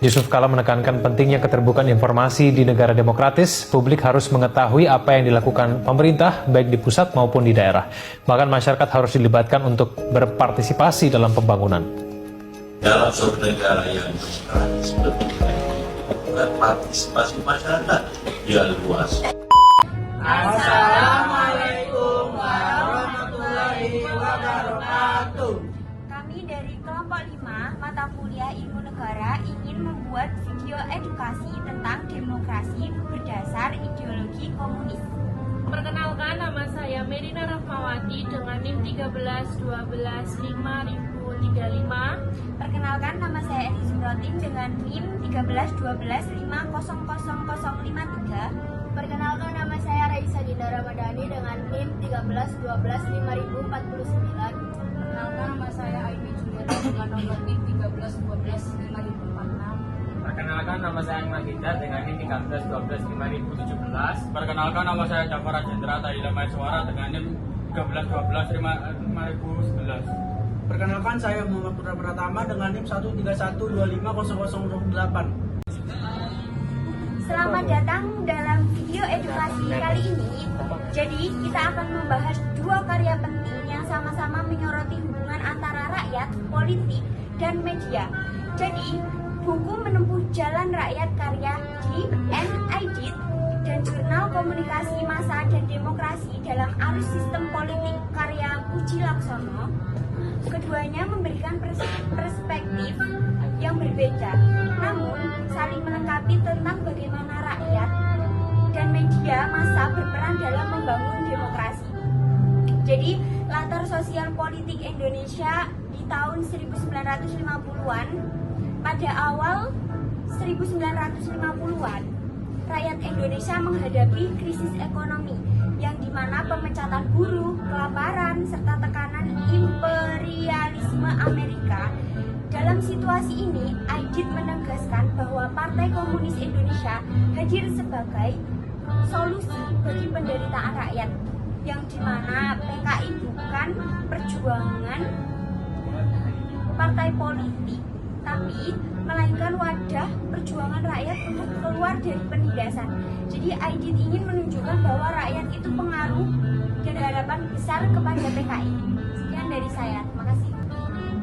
Yusuf Kala menekankan pentingnya keterbukaan informasi di negara demokratis. Publik harus mengetahui apa yang dilakukan pemerintah, baik di pusat maupun di daerah. Bahkan masyarakat harus dilibatkan untuk berpartisipasi dalam pembangunan. Dalam suatu negara yang demokratis, bukan partisipasi masyarakat yang luas. Assalamualaikum warahmatullahi wabarakatuh. Kami dari kelompok 5 mata kuliah Ilmu Negara ingin membuat video edukasi tentang demokrasi berdasar ideologi komunis. Perkenalkan, nama saya Merina Rahmawati dengan NIM 13-12-15-5035. Perkenalkan, nama saya Eni Zumrotin dengan NIM 13-12-50053. Perkenalkan, nama saya Raisa Dinda Ramadhani dengan NIM 13-12-5049. Perkenalkan, nama saya Aimi Julieta dengan nomor NIM 13-12-5046. Perkenalkan, nama saya Ahmad Hidayat dengan NIM 13-12-5017. Perkenalkan, nama saya Jafar Rajendra Tahila Maiswara dengan NIM 13-12-5011. Perkenalkan, saya Muhammad Putra Pratama dengan NIM 131250008. Selamat datang dalam video edukasi kali ini. Jadi, kita akan membahas dua karya penting yang sama-sama menyoroti hubungan antara rakyat, politik, dan media. Jadi, buku Menempuh Jalan Rakyat karya D. N. Aidit dan Jurnal Komunikasi Massa dan Demokrasi dalam Arus Sistem Politik karya Puji Laksono. Keduanya memberikan perspektif yang berbeda, namun saling melengkapi tentang bagaimana rakyat dan media massa berperan dalam membangun demokrasi. Jadi, latar sosial politik Indonesia di tahun 1950-an, pada awal 1950-an, rakyat Indonesia menghadapi krisis ekonomi yang dimana pemecatan buruh, kelaparan, serta tekanan imperialisme Amerika. Dalam situasi ini, Aidit menegaskan bahwa Partai Komunis Indonesia hadir sebagai solusi bagi penderitaan rakyat, yang dimana PKI bukan perjuangan partai politik, tapi melainkan wadah perjuangan rakyat untuk keluar dari penindasan. Jadi Aidit ingin menunjukkan bahwa rakyat itu pengaruh dan harapan besar kepada PKI. Sekian dari saya, terima kasih.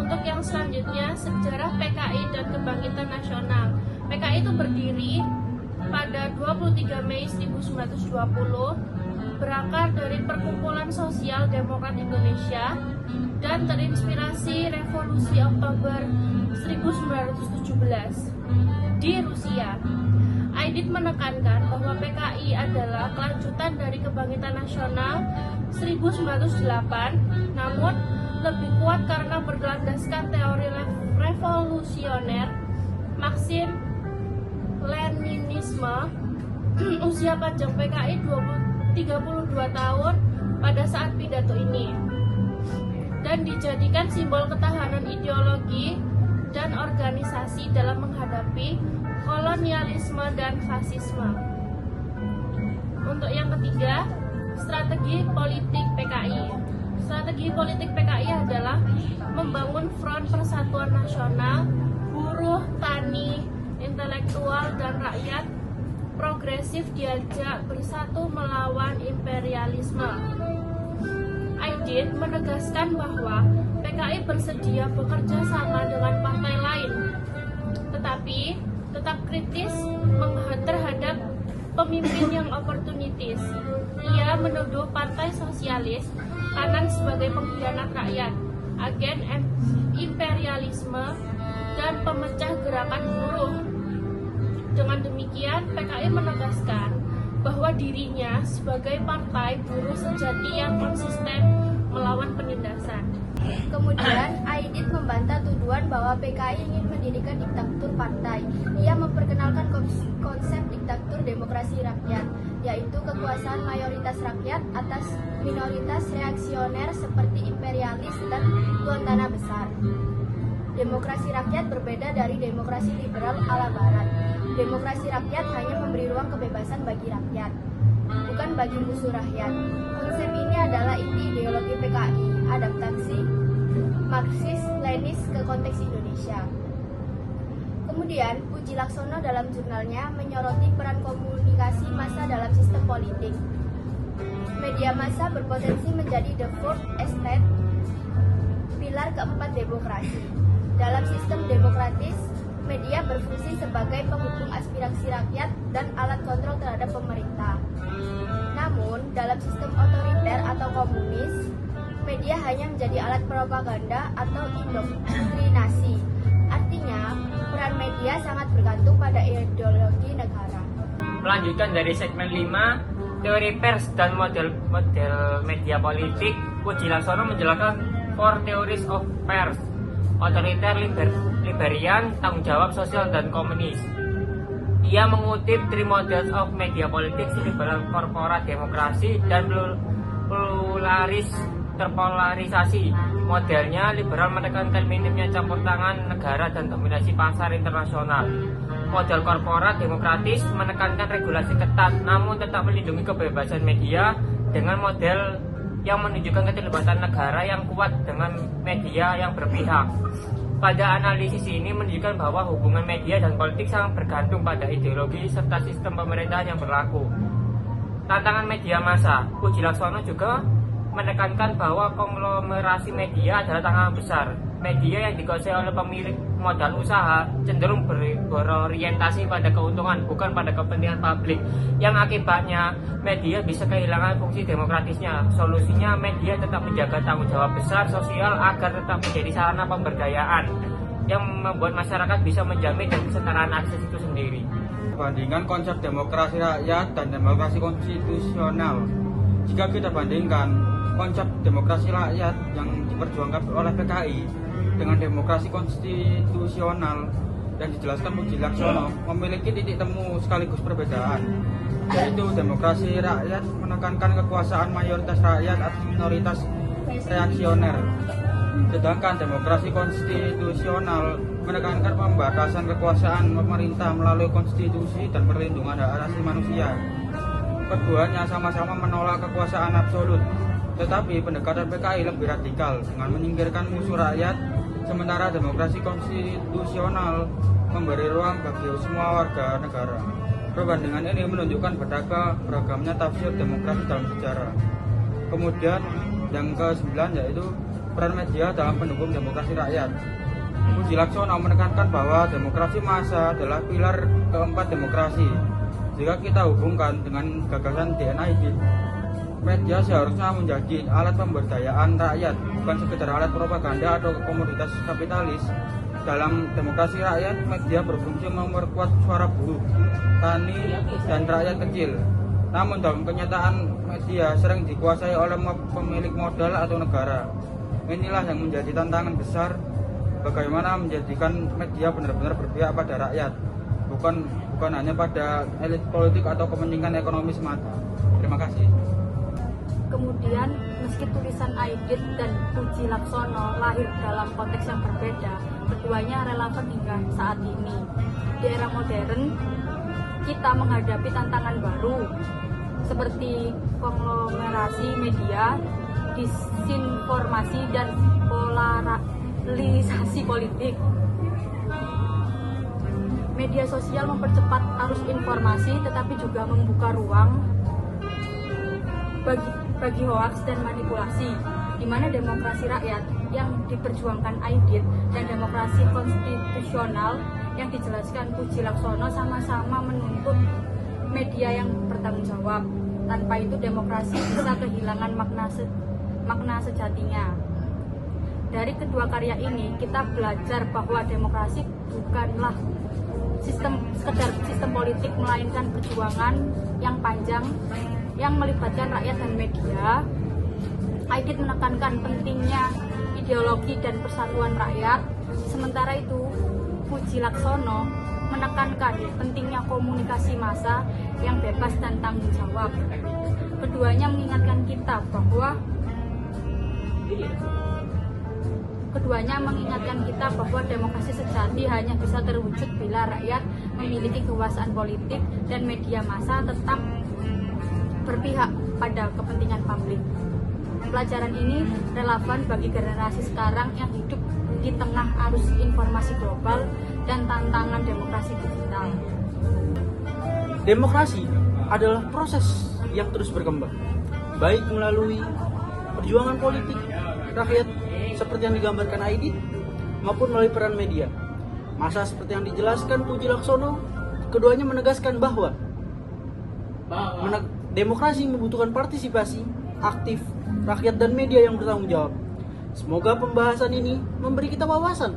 Untuk yang selanjutnya, sejarah PKI dan Kebangkitan Nasional. PKI itu berdiri pada 23 Mei 1920, berakar dari Perkumpulan Sosial Demokrat Indonesia dan terinspirasi Revolusi Oktober 1917 di Rusia. Aidit menekankan bahwa PKI adalah kelanjutan dari Kebangkitan Nasional 1908, namun lebih kuat karena berlandaskan teori revolusioner Marxisme Leninisme. Usia panjang PKI 32 tahun pada saat pidato ini, dan dijadikan simbol ketahanan ideologi dan organisasi dalam menghadapi kolonialisme dan fasisme. Untuk yang ketiga, strategi politik PKI. Strategi politik PKI adalah membangun front persatuan nasional, buruh, tani, intelektual, dan rakyat progresif diajak bersatu melawan imperialisme. Aidit menegaskan bahwa PKI bersedia bekerja sama dengan partai lain, tetapi tetap kritis terhadap pemimpin yang oportunitis. Ia menuduh Partai Sosialis Kanan sebagai pengkhianat rakyat, agen imperialisme, dan pemecah gerakan buruh. Dengan demikian, PKI menegaskan bahwa dirinya sebagai partai buruh sejati yang konsisten melawan penindasan. Kemudian, Aidit membantah tuduhan bahwa PKI ingin mendirikan diktatur partai. Ia memperkenalkan konsep diktatur demokrasi rakyat, yaitu kekuasaan mayoritas rakyat atas minoritas reaksioner seperti imperialis dan tuan tanah besar. Demokrasi rakyat berbeda dari demokrasi liberal ala barat. Demokrasi rakyat hanya memberi ruang kebebasan bagi rakyat, bukan bagi musuh rakyat. Konsep ini adalah inti ideologi PKI, adaptasi Marxis-Lenis ke konteks Indonesia. Kemudian, Puji Laksono dalam jurnalnya menyoroti peran komunikasi massa dalam sistem politik. Media massa berpotensi menjadi the fourth estate, pilar keempat demokrasi. Dalam sistem demokratis, media berfungsi sebagai penghubung aspirasi rakyat dan alat kontrol terhadap pemerintah. Namun, dalam sistem otoriter atau komunis, media hanya menjadi alat propaganda atau indoktrinasi. Artinya, peran media sangat bergantung pada ideologi negara. Melanjutkan dari segmen 5, teori pers dan model media politik, Puji Laksono menjelaskan 4 theories of pers: otoriter, libertarian, tanggung jawab sosial, dan komunis. Ia mengutip 3 models of media politics: liberal, korporat, demokrasi, dan terpolarisasi. Modelnya liberal menekankan minimnya campur tangan negara dan dominasi pasar internasional. Model korporat demokratis menekankan regulasi ketat namun tetap melindungi kebebasan media, dengan model yang menunjukkan keterlibatan negara yang kuat dengan media yang berpihak. Pada analisis ini menunjukkan bahwa hubungan media dan politik sangat bergantung pada ideologi serta sistem pemerintahan yang berlaku. Tantangan media massa, Puji Laksono juga menekankan bahwa konglomerasi media adalah tantangan besar. Media yang dikuasai oleh pemilik modal usaha cenderung berorientasi pada keuntungan, bukan pada kepentingan publik, yang akibatnya media bisa kehilangan fungsi demokratisnya. Solusinya, media tetap menjaga tanggung jawab besar sosial agar tetap menjadi sarana pemberdayaan yang membuat masyarakat bisa menjamin dan kesetaraan akses itu sendiri. Bandingkan konsep demokrasi rakyat dan demokrasi konstitusional. Jika kita bandingkan konsep demokrasi rakyat yang diperjuangkan oleh PKI dengan demokrasi konstitusional yang dijelaskan Puji Laksono, memiliki titik temu sekaligus perbedaan, yaitu demokrasi rakyat menekankan kekuasaan mayoritas rakyat atas minoritas reaksioner, sedangkan demokrasi konstitusional menekankan pembatasan kekuasaan pemerintah melalui konstitusi dan perlindungan hak asasi manusia. Keduanya sama-sama menolak kekuasaan absolut, tetapi pendekatan PKI lebih radikal dengan menyingkirkan musuh rakyat, sementara demokrasi konstitusional memberi ruang bagi semua warga negara. Perbandingan ini menunjukkan betapa beragamnya tafsir demokrasi dalam sejarah. Kemudian yang ke-9 yaitu peran media dalam pendukung demokrasi rakyat. Puji Laksono menekankan bahwa demokrasi massa adalah pilar keempat demokrasi. Jika kita hubungkan dengan gagasan DNID, media seharusnya menjadi alat pemberdayaan rakyat, bukan sekedar alat propaganda atau komoditas kapitalis. Dalam demokrasi rakyat, media berfungsi memperkuat suara buruh, tani, dan rakyat kecil. Namun dalam kenyataan, media sering dikuasai oleh pemilik modal atau negara. Inilah yang menjadi tantangan besar, bagaimana menjadikan media benar-benar berpihak pada rakyat, bukan hanya pada elit politik atau kepentingan ekonomi semata. Terima kasih. Kemudian, meski tulisan Aidit dan Puji Laksono lahir dalam konteks yang berbeda, keduanya relevan hingga saat ini. Di era modern, kita menghadapi tantangan baru seperti konglomerasi media, disinformasi, dan polarisasi politik. Media sosial mempercepat arus informasi, tetapi juga membuka ruang bagi hoaks dan manipulasi, di mana demokrasi rakyat yang diperjuangkan Aidit dan demokrasi konstitusional yang dijelaskan Puji Laksono sama-sama menuntut media yang bertanggung jawab. Tanpa itu demokrasi bisa kehilangan makna sejatinya. Dari kedua karya ini kita belajar bahwa demokrasi bukanlah sekedar sistem politik, melainkan perjuangan yang panjang yang melibatkan rakyat dan media. Aidit menekankan pentingnya ideologi dan persatuan rakyat, sementara itu Puji Laksono menekankan pentingnya komunikasi massa yang bebas dan tanggung jawab. Keduanya mengingatkan kita bahwa demokrasi sejati hanya bisa terwujud bila rakyat memiliki kekuasaan politik dan media massa tetap berpihak pada kepentingan publik. Pelajaran ini relevan bagi generasi sekarang yang hidup di tengah arus informasi global dan tantangan demokrasi digital. Demokrasi adalah proses yang terus berkembang, baik melalui perjuangan politik rakyat seperti yang digambarkan Aidit, maupun melalui peran media. Masa seperti yang dijelaskan Puji Laksono, keduanya menegaskan bahwa demokrasi membutuhkan partisipasi aktif rakyat dan media yang bertanggung jawab. Semoga pembahasan ini memberi kita wawasan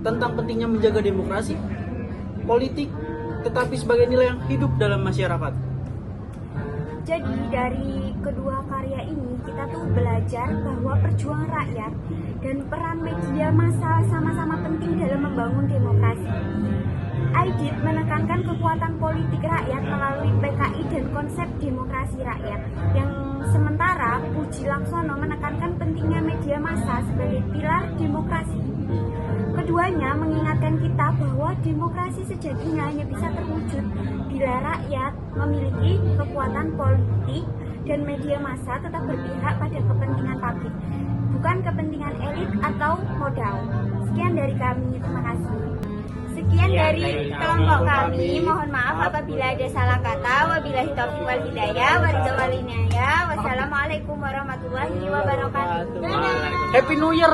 tentang pentingnya menjaga demokrasi, politik, tetapi sebagai nilai yang hidup dalam masyarakat. Jadi dari kedua karya ini kita tuh belajar bahwa perjuangan rakyat dan peran media massa sama-sama penting dalam membangun demokrasi. Aidit menekankan kekuatan politik rakyat melalui PKI dan konsep demokrasi rakyat, yang sementara Puji Laksono menekankan pentingnya media massa sebagai pilar demokrasi. Keduanya mengingatkan kita bahwa demokrasi sejatinya hanya bisa terwujud bila rakyat memiliki kekuatan politik dan media massa tetap berpihak pada kepentingan publik, bukan kepentingan elit atau modal. Sekian dari kami, terima kasih. Sekian dari kelompok kami, mohon maaf apabila ada salah kata. Wabillahi taufiq wal hidayah, wassalamualaikum warahmatullahi wabarakatuh. Happy New Year.